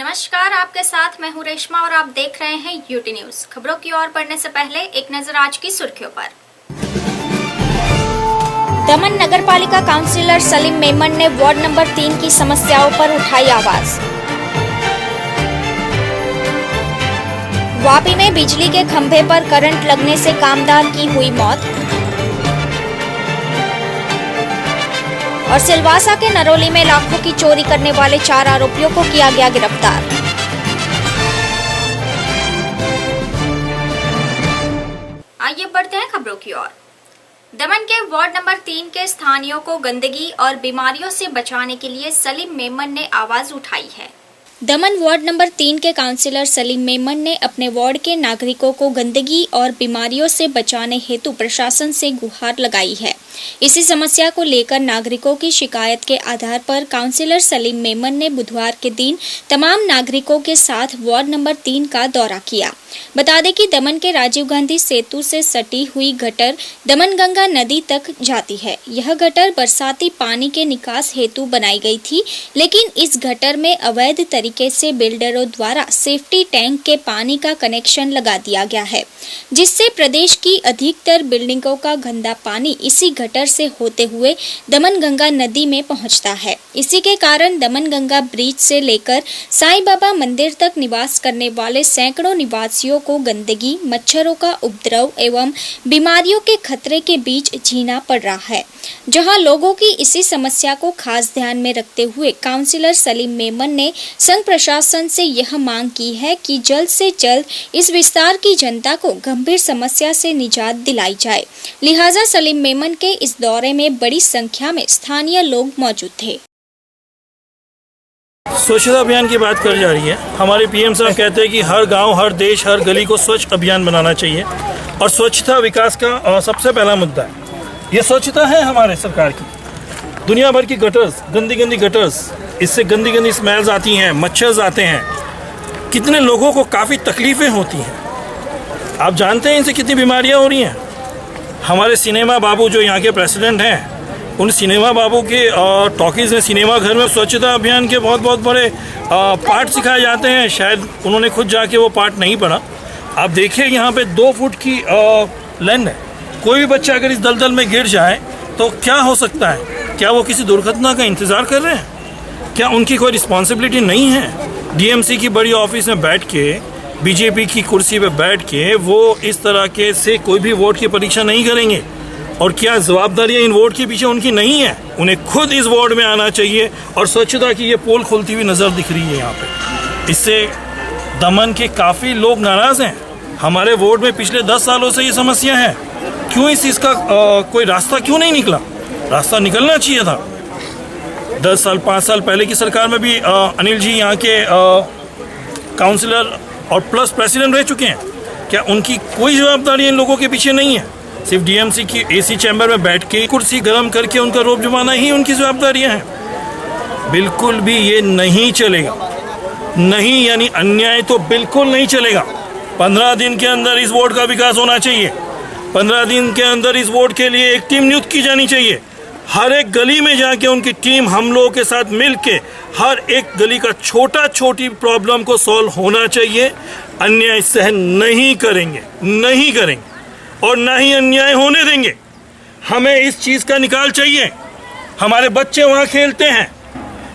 नमस्कार, आपके साथ मैं हूं रेशमा और आप देख रहे हैं यूटी न्यूज। खबरों की ओर बढ़ने से पहले एक नजर आज की सुर्खियों पर। दमन नगरपालिका काउंसिलर सलीम मेमन ने वार्ड नंबर 3 की समस्याओं पर उठाई आवाज। वापी में बिजली के खंभे पर करंट लगने से कामदार की हुई मौत। और सिलवासा के नरोली में लाखों की चोरी करने वाले 4 आरोपियों को किया गया गिरफ्तार। आइए बढ़ते हैं खबरों की ओर। दमन के वार्ड नंबर 3 के स्थानीयों को गंदगी और बीमारियों से बचाने के लिए सलीम मेमन ने आवाज उठाई है। दमन वार्ड नंबर 3 के काउंसिलर सलीम मेमन ने अपने वार्ड के नागरिकों को गंदगी और बीमारियों से बचाने हेतु प्रशासन से गुहार लगाई है। इसी समस्या को लेकर नागरिकों की शिकायत के आधार पर काउंसिलर सलीम मेमन ने बुधवार के दिन तमाम नागरिकों के साथ वार्ड नंबर 3 का दौरा किया। बता दें कि दमन के राजीव गांधी सेतु से सटी हुई गटर दमनगंगा नदी तक जाती है। यह गटर बरसाती पानी के निकास हेतु बनाई गई थी, लेकिन इस गटर में अवैध तरीके से बिल्डरों द्वारा सेफ्टी टैंक के पानी का कनेक्शन लगा दिया गया है, जिससे प्रदेश की अधिकतर बिल्डिंगों का गंदा पानी इसी गटर से होते हुए दमनगंगा नदी में पहुंचता है। इसी के कारण दमनगंगा ब्रिज से लेकर साईं बाबा मंदिर तक निवास करने वाले सैकड़ों निवासियों को गंदगी, मच्छरों का उपद्रव एवं बीमारियों के खतरे के बीच जीना पड़ रहा है। जहां लोगों की इसी समस्या को खास ध्यान में रखते हुए काउंसिलर सलीम मेमन ने संघ प्रशासन से यह मांग की है कि जल्द से जल्द इस विस्तार की जनता को गंभीर समस्या से निजात दिलाई जाए। लिहाजा सलीम मेमन के इस दौरे में बड़ी संख्या में स्थानीय लोग मौजूद थे। स्वच्छता अभियान की बात कर जा रही है। हमारे पीएम साहब कहते हैं कि हर गांव, हर देश, हर गली को स्वच्छ अभियान बनाना चाहिए और स्वच्छता विकास का सबसे पहला मुद्दा है। ये स्वच्छता है हमारे सरकार की। दुनिया भर की गटर्स, गंदी गटर्स, इससे गंदी स्मेल्स आती हैं, मच्छर आते हैं, कितने लोगों को काफ़ी तकलीफ़ें होती हैं। आप जानते हैं इनसे कितनी बीमारियां हो रही हैं। हमारे सिनेमा बाबू जो यहाँ के प्रेसिडेंट हैं, उन सिनेमा बाबू के टॉकीज़ में, सिनेमा घर में स्वच्छता अभियान के बहुत बड़े पार्ट सिखाए जाते हैं। शायद उन्होंने खुद जाके वो पार्ट नहीं पढ़ा। आप देखिए यहाँ पे 2 फुट की लेंथ है। कोई भी बच्चा अगर इस दलदल में गिर जाए तो क्या हो सकता है? क्या वो किसी दुर्घटना का इंतज़ार कर रहे हैं? क्या उनकी कोई रिस्पॉन्सिबिलिटी नहीं है? डीएमसी की बड़ी ऑफिस में बैठ के, बीजेपी की कुर्सी पे बैठ के वो इस तरह के से कोई भी वोट की परीक्षा नहीं करेंगे। और क्या जवाबदारियां इन वोट के पीछे उनकी नहीं है? उन्हें खुद इस वार्ड में आना चाहिए और स्वच्छता की ये पोल खुलती हुई नज़र दिख रही है यहाँ पे। इससे दमन के काफ़ी लोग नाराज़ हैं। हमारे वार्ड में पिछले 10 सालों से ये समस्या है। क्यों इस चीज़ का कोई रास्ता क्यों नहीं निकला? रास्ता निकलना चाहिए था। 10 साल 5 साल पहले की सरकार में भी अनिल जी यहाँ के काउंसिलर और प्लस प्रेसिडेंट रह चुके हैं। क्या उनकी कोई जवाबदारी इन लोगों के पीछे नहीं है? सिर्फ डीएमसी की एसी चैम्बर में बैठ के कुर्सी गर्म करके उनका रोब जमाना ही उनकी जवाबदारियां हैं। बिल्कुल भी ये नहीं चलेगा। नहीं, यानी अन्याय तो बिल्कुल नहीं चलेगा। 15 दिन के अंदर इस वार्ड का विकास होना चाहिए। 15 दिन के अंदर इस वार्ड के लिए एक टीम नियुक्त की जानी चाहिए। हर एक गली में जाके उनकी टीम हम लोगों के साथ मिल के हर एक गली का छोटी प्रॉब्लम को सॉल्व होना चाहिए। अन्याय सहन नहीं करेंगे और ना ही अन्याय होने देंगे। हमें इस चीज़ का निकाल चाहिए। हमारे बच्चे वहाँ खेलते हैं।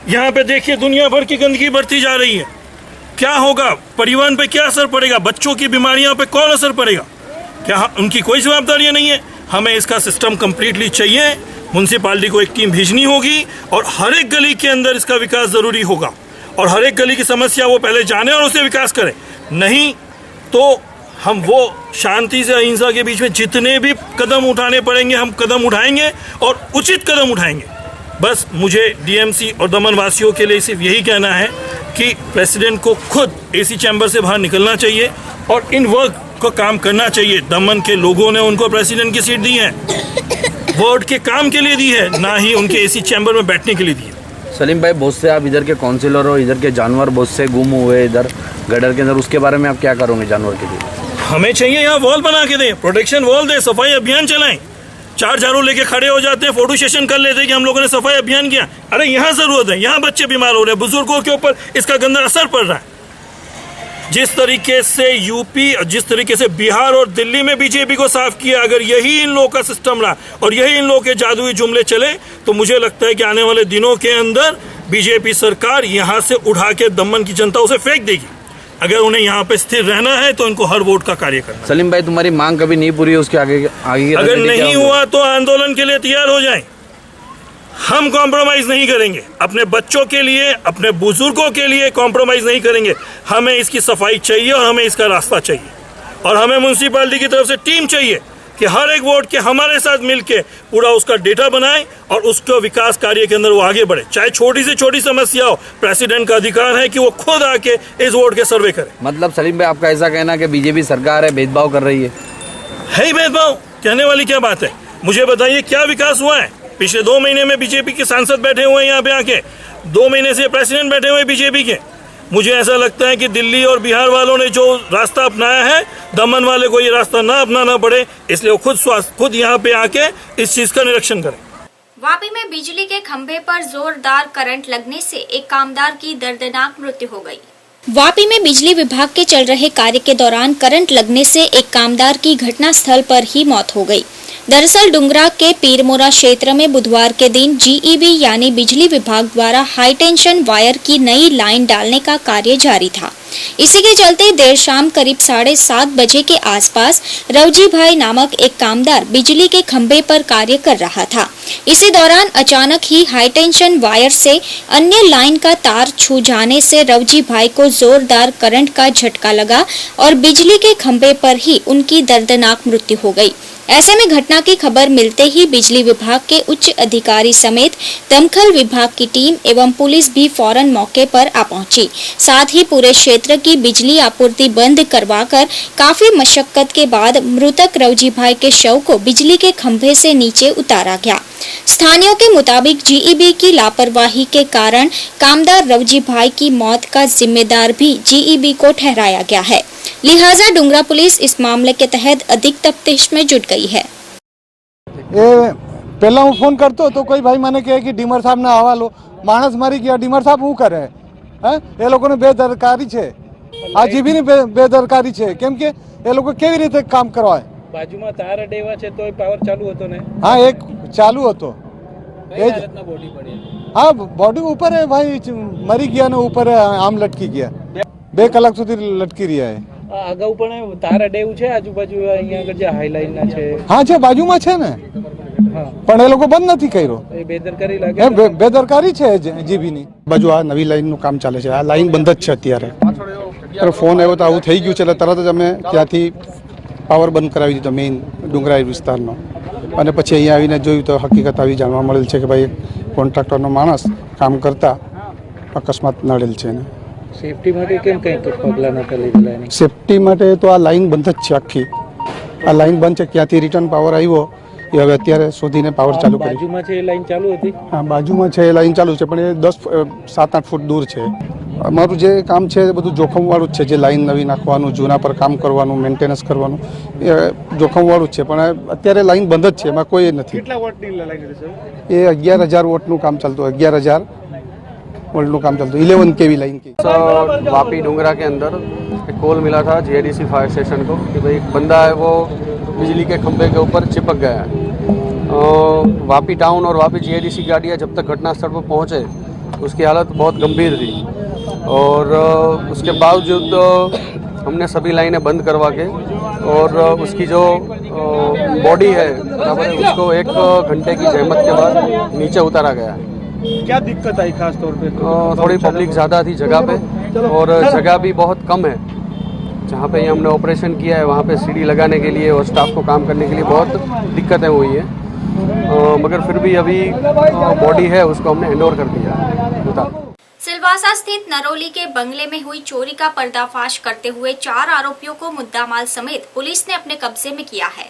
यहाँ पे देखिए दुनिया भर की गंदगी बढ़ती जा रही है। क्या होगा? परिवहन पे क्या असर पड़ेगा? बच्चों की बीमारियों पे कौन असर पड़ेगा? क्या उनकी कोई जवाबदारी नहीं है? हमें इसका सिस्टम कम्प्लीटली चाहिए। म्यूनसिपालिटी को एक टीम भेजनी होगी और हर एक गली के अंदर इसका विकास ज़रूरी होगा और हर एक गली की समस्या वो पहले जाने और उसे विकास करें। नहीं तो हम वो शांति से अहिंसा के बीच में जितने भी कदम उठाने पड़ेंगे हम कदम उठाएंगे और उचित कदम उठाएंगे। बस मुझे डीएमसी और दमन वासियों के लिए सिर्फ यही कहना है कि प्रेसिडेंट को खुद एसी चैम्बर से बाहर निकलना चाहिए और इन वर्क को काम करना चाहिए। दमन के लोगों ने उनको प्रेसिडेंट की सीट दी है, वार्ड के काम के लिए दी है, ना ही उनके एसी चैम्बर में बैठने के लिए दी है। सलीम भाई, बहुत से आप इधर के काउंसिलर हो, इधर के जानवर बहुत से गुम हुए इधर गटर के अंदर, उसके बारे में आप क्या करोगे जानवर के लिए? हमें चाहिए यहाँ वॉल बना के दें, प्रोटेक्शन वॉल दे, सफाई अभियान चलाएं। चार झाड़ू लेके खड़े हो जाते हैं, फोटो सेशन कर लेते हैं कि हम लोगों ने सफाई अभियान किया। अरे यहाँ जरूरत है, यहाँ बच्चे बीमार हो रहे हैं, बुजुर्गों के ऊपर इसका गंदा असर पड़ रहा है। जिस तरीके से यूपी, जिस तरीके से बिहार और दिल्ली में बीजेपी को साफ किया, अगर यही इन लोगों का सिस्टम रहा और यही इन लोगों के जादुई जुमले चले तो मुझे लगता है कि आने वाले दिनों के अंदर बीजेपी सरकार यहाँ से उठा के दमन की जनता उसे फेंक देगी। अगर उन्हें यहाँ पे स्थिर रहना है तो इनको हर वोट का कार्य करना। सलीम भाई, तुम्हारी मांग कभी नहीं पूरी, उसके आगे अगर नहीं हुआ तो आंदोलन के लिए तैयार हो जाएं। हम कॉम्प्रोमाइज नहीं करेंगे, अपने बच्चों के लिए, अपने बुजुर्गों के लिए कॉम्प्रोमाइज नहीं करेंगे। हमें इसकी सफाई चाहिए और हमें इसका रास्ता चाहिए, और हमें म्युनिसिपैलिटी की तरफ से टीम चाहिए कि हर एक वोट के हमारे साथ मिलके पूरा उसका डेटा बनाए और उसको विकास कार्य के अंदर वो आगे बढ़े। चाहे छोटी से छोटी समस्या हो, प्रेसिडेंट का अधिकार है कि वो खुद आके इस वोट के सर्वे करे। मतलब सलीम भाई, आपका ऐसा कहना कि बीजेपी सरकार है भेदभाव कर रही है ही भेदभाव कहने वाली क्या बात है? मुझे बताइए क्या विकास हुआ है? पिछले 2 महीने में बीजेपी के सांसद बैठे हुए हैं यहाँ पे आके, 2 महीने से प्रेसिडेंट बैठे हुए हैं बीजेपी के। मुझे ऐसा लगता है कि दिल्ली और बिहार वालों ने जो रास्ता अपनाया है, दमन वाले को ये रास्ता ना अपनाना पड़े, इसलिए वो खुद यहाँ पे आके इस चीज का निरीक्षण करें। वापी में बिजली के खंभे पर जोरदार करंट लगने से एक कामदार की दर्दनाक मृत्यु हो गई। वापी में बिजली विभाग के चल रहे कार्य के दौरान करंट लगने से एक कामदार की घटनास्थल पर ही मौत हो गई। दरअसल डुंगरा के पीरमोरा क्षेत्र में बुधवार के दिन जीईबी यानी बिजली विभाग द्वारा हाई टेंशन वायर की नई लाइन डालने का कार्य जारी था। इसी के चलते देर शाम करीब 7:30 बजे के आसपास रवजी भाई नामक एक कामदार बिजली के खंभे पर कार्य कर रहा था। इसी दौरान अचानक ही हाई टेंशन वायर से अन्य लाइन का तार छू जाने से रवजी भाई को जोरदार करंट का झटका लगा और बिजली के खंभे पर ही उनकी दर्दनाक मृत्यु हो गई। ऐसे में घटना की खबर मिलते ही बिजली विभाग के उच्च अधिकारी समेत दमकल विभाग की टीम एवं पुलिस भी फौरन मौके पर आ पहुंची। साथ ही पूरे क्षेत्र की बिजली आपूर्ति बंद करवाकर काफी मशक्कत के बाद मृतक रवजी भाई के शव को बिजली के खंभे से नीचे उतारा गया। स्थानियों के मुताबिक जीईबी की लापरवाही के कारण कामदार रवजी भाई की मौत का जिम्मेदार भी जीईबी को ठहराया गया है। लिहाजा डुंगरा पुलिस इस मामले के तहत अधिक तफ्तीश में जुट गई है। पहला हूँ फोन करतो तो कोई भाई मैंने कहे कि डीमर साहब ने आवा लो, मानस मरी गया, डीमर साहब हूँ करे ये लोगों ने बेदरकारी है, आज भी बेदरकारी है, केम के ये लोग केवी रीते काम करवाए। बाजूમાં તાર અડેવા છે તો પાવર ચાલુ હતો ને? हाँ एक चालू હતો। બોડી પડી? हाँ बॉडी ऊपर है भाई, मरी गया ने ऊपर आम लटकी गया, 2 કલાક સુધી લટકી રહ્યા है। અગાઉ પણ તાર અડેવું છે આજુબાજુ અહીંયા આગળ જે હાઈલાઈન ના છે? हाँ છે બાજુમાં છે ને, હા પણ એ લોકો બંધ નથી કર્યો, એ બેદરકારી લાગે। બેદરકારી છે જીબીની। બાજુ આ નવી લાઈનનું કામ ચાલે છે, આ લાઈન બંધ જ છે અત્યારે। ફોન આવ્યો તો આવું થઈ ગયું છે એટલે તરત જ અમે ત્યાંથી પાવર બંધ કરાવી દીધો મેઇન ડુંગરાઈ વિસ્તારનો, અને પછી અહીંયા આવીને જોયું તો હકીકત આવી જાણવા મળેલ છે કે ભાઈ કોન્ટ્રાક્ટરનો માણસ કામ કરતા અકસ્માત નડેલ છે। સેફટી માટે કેમ કંઈ પગલાં નતા લીધેલા એની? સેફટી માટે તો આ લાઈન બંધ જ છે આખી, આ લાઈન બંધ છે, ક્યાંથી રિટર્ન પાવર આવ્યો એ હવે અત્યારે શોધીને પાવર ચાલુ કર્યું। બાજુમાં છે એ લાઈન ચાલુ હતી? હા બાજુમાં છે એ લાઈન ચાલુ છે, પણ એ 7-8 ફૂટ દૂર છે। અમારું જે કામ છે એ બધું જોખમવાળું જ છે, જે લાઈન નવી નાખવાનું, જૂના પર કામ કરવાનું, મેન્ટેનન્સ કરવાનું એ જોખમવાળું જ છે, પણ અત્યારે લાઈન બંધ જ છે, એમાં કોઈ નથી। કેટલા વોટની લાઈન છે? એ 11,000 વોટનું કામ ચાલતું, 11,000 वोल्ट काम चलता, 11 kV लाइन की। वापी डुंगरा के अंदर एक कॉल मिला था जीआईडीसी फायर स्टेशन को कि भाई एक बंदा है वो बिजली के खंभे के ऊपर चिपक गया है। वापी टाउन और वापी जीआईडीसी गाड़ियाँ जब तक घटनास्थल पर पहुँचे उसकी हालत बहुत गंभीर थी, और उसके बावजूद हमने सभी लाइनें बंद करवा के और उसकी जो बॉडी है बराबर उसको 1 घंटे की जहमत के बाद नीचे उतारा गया है। क्या दिक्कत आई खास तौर पे? थोड़ी पब्लिक ज़्यादा थी जगह पे, और जगह भी बहुत कम है। जहाँ पे हमने ऑपरेशन किया है वहाँ पे सीढ़ी लगाने के लिए और स्टाफ को काम करने के लिए बहुत दिक्कतें हुई हैं, मगर फिर भी अभी बॉडी है उसको हमने हैंड ओवर कर दिया। सिलवासा स्थित नरोली के बंगले में हुई चोरी का पर्दाफाश करते हुए 4 आरोपियों को मुद्दामाल समेत पुलिस ने अपने कब्जे में किया है।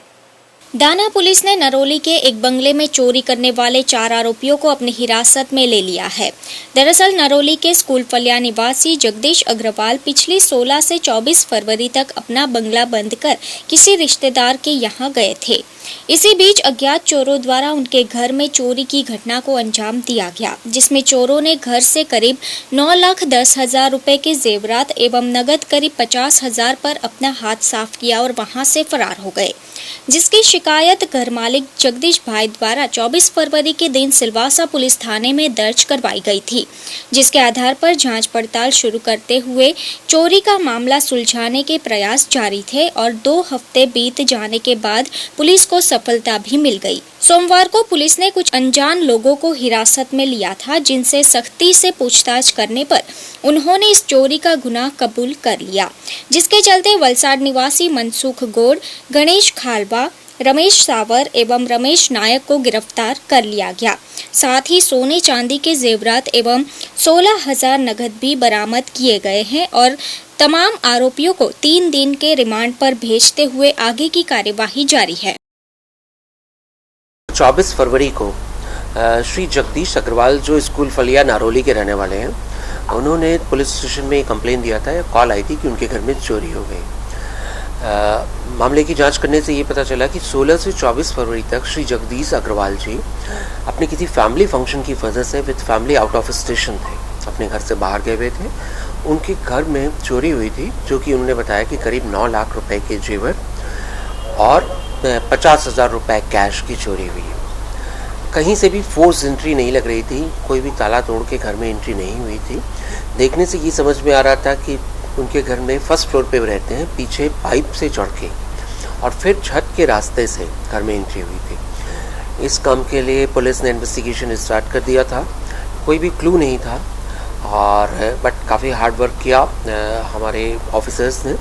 दाना पुलिस ने नरोली के एक बंगले में चोरी करने वाले 4 आरोपियों को अपनी हिरासत में ले लिया है। दरअसल नरोली के स्कूल फलिया निवासी जगदीश अग्रवाल पिछली 16 से 24 फरवरी तक अपना बंगला बंद कर किसी रिश्तेदार के यहां गए थे। इसी बीच अज्ञात चोरों द्वारा उनके घर में चोरी की घटना को अंजाम दिया गया, जिसमें चोरों ने घर से करीब 9,10,000 रुपए के जेवरात एवं नगद करीब 50,000 पर अपना हाथ साफ किया और वहां से फरार हो गए, जिसकी शिकायत घर मालिक जगदीश भाई द्वारा 24 फरवरी के दिन सिलवासा पुलिस थाने में दर्ज करवाई गई थी, जिसके आधार पर जांच पड़ताल शुरू करते हुए चोरी का मामला सुलझाने के प्रयास जारी थे और 2 हफ्ते बीत जाने के बाद पुलिस को सफलता भी मिल गई। सोमवार को पुलिस ने कुछ अनजान लोगों को हिरासत में लिया था, जिनसे सख्ती से पूछताछ करने पर उन्होंने इस चोरी का गुनाह कबूल कर लिया, जिसके चलते वलसाड निवासी मनसुख गौड़, गणेश खालबा, रमेश सावर एवं रमेश नायक को गिरफ्तार कर लिया गया। साथ ही सोने चांदी के जेवरात एवं 16,000 नगद भी बरामद किए गए हैं और तमाम आरोपियों को 3 दिन के रिमांड पर भेजते हुए आगे की कार्यवाही जारी है। 24 फरवरी को श्री जगदीश अग्रवाल जो स्कूल फलिया नारोली के रहने वाले हैं, उन्होंने पुलिस स्टेशन में कंप्लेन दिया था, कॉल आई थी कि उनके घर में चोरी हो गई। मामले की जांच करने से ये पता चला कि 16 से 24 फरवरी तक श्री जगदीश अग्रवाल जी अपने किसी फैमिली फंक्शन की वजह से with family out of station थे, अपने घर से बाहर गए हुए थे। उनके घर में चोरी हुई थी, जो कि उन्होंने बताया कि करीब 9 लाख रुपए के जेवर और 50,000 रुपए कैश की चोरी हुई है। कहीं से भी फोर्स एंट्री नहीं लग रही थी, कोई भी ताला तोड़ के घर में एंट्री नहीं हुई थी। देखने से ये समझ में आ रहा था कि उनके घर में फर्स्ट फ्लोर पे रहते हैं, पीछे पाइप से चढ़ के और फिर छत के रास्ते से घर में एंट्री हुई थी। इस काम के लिए पुलिस ने इन्वेस्टिगेशन स्टार्ट कर दिया था, कोई भी क्लू नहीं था और बट काफ़ी हार्ड वर्क किया हमारे ऑफिसर्स ने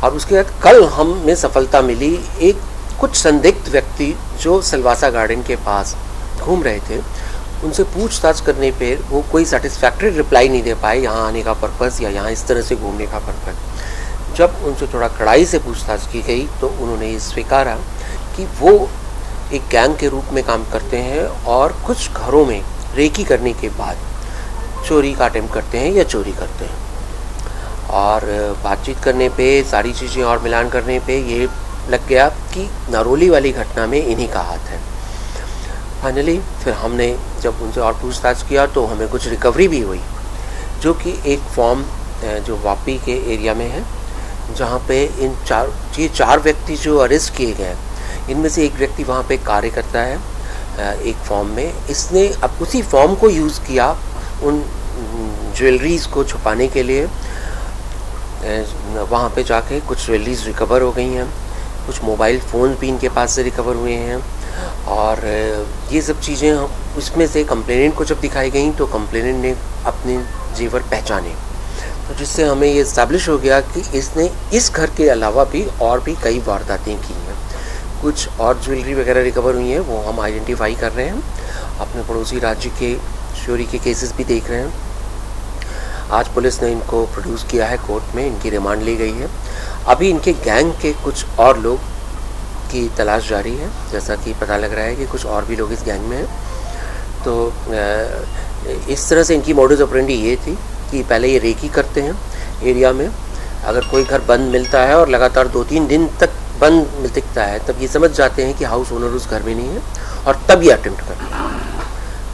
और उसके बाद कल हमें सफलता मिली। एक कुछ संदिग्ध व्यक्ति जो सिलवासा गार्डन के पास घूम रहे थे, उनसे पूछताछ करने पे वो कोई सेटिस्फैक्टरी रिप्लाई नहीं दे पाए यहाँ आने का पर्पस या यहाँ इस तरह से घूमने का पर्पस। जब उनसे थोड़ा कड़ाई से पूछताछ की गई तो उन्होंने ये स्वीकारा कि वो एक गैंग के रूप में काम करते हैं और कुछ घरों में रेकी करने के बाद चोरी का अटेम्प्ट करते हैं या चोरी करते हैं। और बातचीत करने पे सारी चीज़ें और मिलान करने पे ये लग गया कि नारोली वाली घटना में इन्हीं का हाथ है। फाइनली फिर हमने जब उनसे और पूछताछ किया तो हमें कुछ रिकवरी भी हुई, जो कि एक फॉर्म जो वापी के एरिया में है, जहाँ पे ये चार व्यक्ति जो अरेस्ट किए गए, इनमें से एक व्यक्ति वहाँ पे कार्य करता है एक फॉर्म में। इसने अब उसी फॉर्म को यूज़ किया उन ज्वेलरीज को छुपाने के लिए। वहाँ पे जाके कुछ ज्वेलरीज रिकवर हो गई हैं, कुछ मोबाइल फ़ोन भी इनके पास से रिकवर हुए हैं और ये सब चीज़ें उसमें से कंप्लेनेंट को जब दिखाई गई तो कंप्लेनेंट ने अपने जेवर पहचाने, तो जिससे हमें ये इस्टेब्लिश हो गया कि इसने इस घर के अलावा भी और भी कई वारदातें की हैं। कुछ और ज्वेलरी वगैरह रिकवर हुई हैं, वो हम आइडेंटिफाई कर रहे हैं, अपने पड़ोसी राज्य के चोरी के केसेस भी देख रहे हैं। आज पुलिस ने इनको प्रोड्यूस किया है कोर्ट में, इनकी रिमांड ली गई है। अभी इनके गैंग के कुछ और लोग की तलाश जारी है, जैसा कि पता लग रहा है कि कुछ और भी लोग इस गैंग में हैं। तो इस तरह से इनकी मोडस ऑपरेंडी ये थी कि पहले ये रेकी करते हैं एरिया में, अगर कोई घर बंद मिलता है और लगातार 2-3 दिन तक बंद दिखता है तब ये समझ जाते हैं कि हाउस ओनर उस घर में नहीं है और तब ये अटेम्प्ट करते हैं।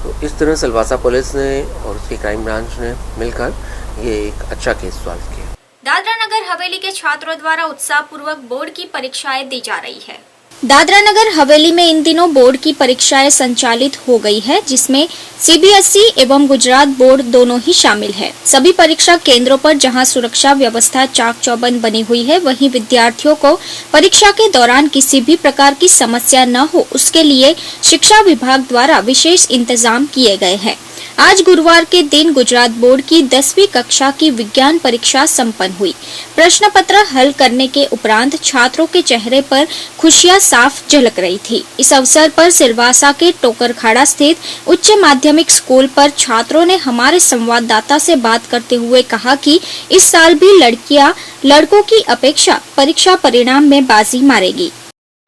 तो इस तरह सिलवासा पुलिस ने और उसके क्राइम ब्रांच ने मिलकर ये एक अच्छा केस सॉल्व किया। दादरा नगर हवेली के छात्रों द्वारा उत्साहपूर्वक बोर्ड की परीक्षाएं दी जा रही है। दादरा नगर हवेली में इन दिनों बोर्ड की परीक्षाएं संचालित हो गई है, जिसमें सीबीएसई एवं गुजरात बोर्ड दोनों ही शामिल है। सभी परीक्षा केंद्रों पर जहां सुरक्षा व्यवस्था चाक चौबंद बनी हुई है, वहीं विद्यार्थियों को परीक्षा के दौरान किसी भी प्रकार की समस्या न हो, उसके लिए शिक्षा विभाग द्वारा विशेष इंतजाम किए गए हैं। आज गुरुवार के दिन गुजरात बोर्ड की 10वीं कक्षा की विज्ञान परीक्षा संपन्न हुई। प्रश्न पत्र हल करने के उपरांत छात्रों के चेहरे पर खुशियां साफ झलक रही थी। इस अवसर पर सिलवासा के टोकरखाड़ा स्थित उच्च माध्यमिक स्कूल पर छात्रों ने हमारे संवाददाता से बात करते हुए कहा कि इस साल भी लड़कियां लड़कों की अपेक्षा परीक्षा परिणाम में बाजी मारेगी।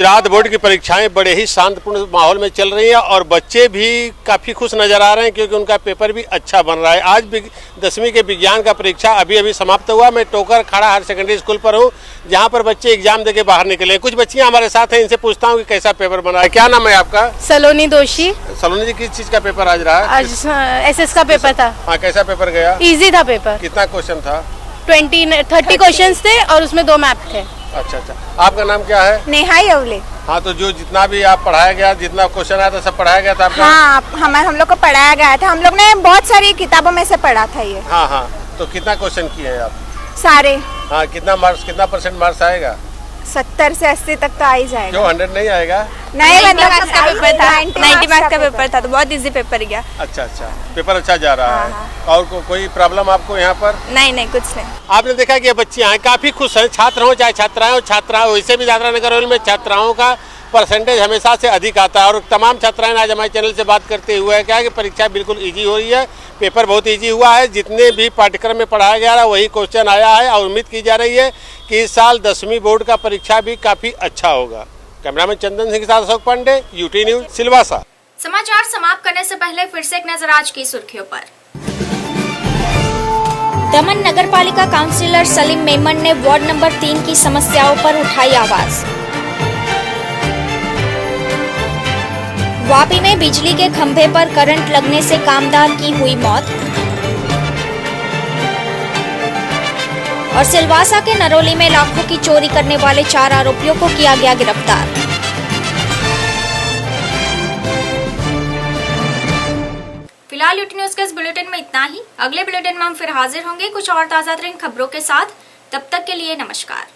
गुजरात बोर्ड की परीक्षाएं बड़े ही शांतपूर्ण माहौल में चल रही हैं और बच्चे भी काफी खुश नजर आ रहे हैं क्योंकि उनका पेपर भी अच्छा बन रहा है। आज 10वीं के विज्ञान का परीक्षा अभी समाप्त हुआ। मैं टोकर खाड़ा हायर सेकेंडरी स्कूल पर हूं, जहां पर बच्चे एग्जाम देके बाहर निकले। कुछ बच्चियां हमारे साथ हैं, इनसे पूछता हूं कि कैसा पेपर बना है। क्या नाम है आपका? सलोनी दोषी। सलोनी जी, किस चीज का पेपर आज रहा? आज एसएस का पेपर था। हाँ, कैसा पेपर गया? इजी था पेपर। कितना क्वेश्चन था? 30 क्वेश्चंस थे और उसमें 2 मैप थे। अच्छा। आपका नाम क्या है? नेहा यवले। हाँ, तो जो जितना भी आप पढ़ाया गया, जितना क्वेश्चन आया था, सब पढ़ाया गया था आपका? हाँ, हम लोग को पढ़ाया गया था। हम लोग ने बहुत सारी किताबों में से पढ़ा था ये। हाँ, तो कितना क्वेश्चन किए हैं आप? सारे। हाँ, कितना परसेंट मार्क्स आएगा? 70 से 80 तक तो आ ही जाएगा। क्यों 100 नहीं आएगा? नहीं, 90 मार्क्स का पेपर था। 90 मार्क्स का पेपर था, तो बहुत इजी पेपर गया। अच्छा, पेपर अच्छा जा रहा है। और कोई प्रॉब्लम आपको यहाँ पर? नहीं, कुछ नहीं। आपने देखा कि ये बच्चियां काफी खुश हैं। छात्र हो चाहे छात्राएं हो, छात्राओं वैसे भी दादरा नगर हवेली में छात्राओं का परसेंटेज हमेशा से अधिक आता है। और तमाम छात्राएं आज हमारे चैनल से बात करते हुए क्या है कि परीक्षा बिल्कुल इजी हो रही है, पेपर बहुत इजी हुआ है। जितने भी पाठ्यक्रम में पढ़ाया गया है वही क्वेश्चन आया है और उम्मीद की जा रही है कि इस साल 10वीं बोर्ड का परीक्षा भी काफी अच्छा होगा। कैमरामैन चंदन सिंह के साथ अशोक पांडे, यूटी न्यूज, सिलवासा। समाचार समाप्त करने से पहले फिर से एक नजर आज की सुर्खियों पर। दमन नगर पालिका काउंसिलर सलीम मेमन ने वार्ड नंबर 3 की समस्याओं पर उठाई आवाज। वापी में बिजली के खंभे पर करंट लगने से कामदार की हुई मौत। और सिलवासा के नरोली में लाखों की चोरी करने वाले 4 आरोपियों को किया गया गिरफ्तार। फिलहाल यूटी न्यूज के इस बुलेटिन में इतना ही। अगले बुलेटिन में हम फिर हाजिर होंगे कुछ और ताजा तरीन खबरों के साथ। तब तक के लिए नमस्कार।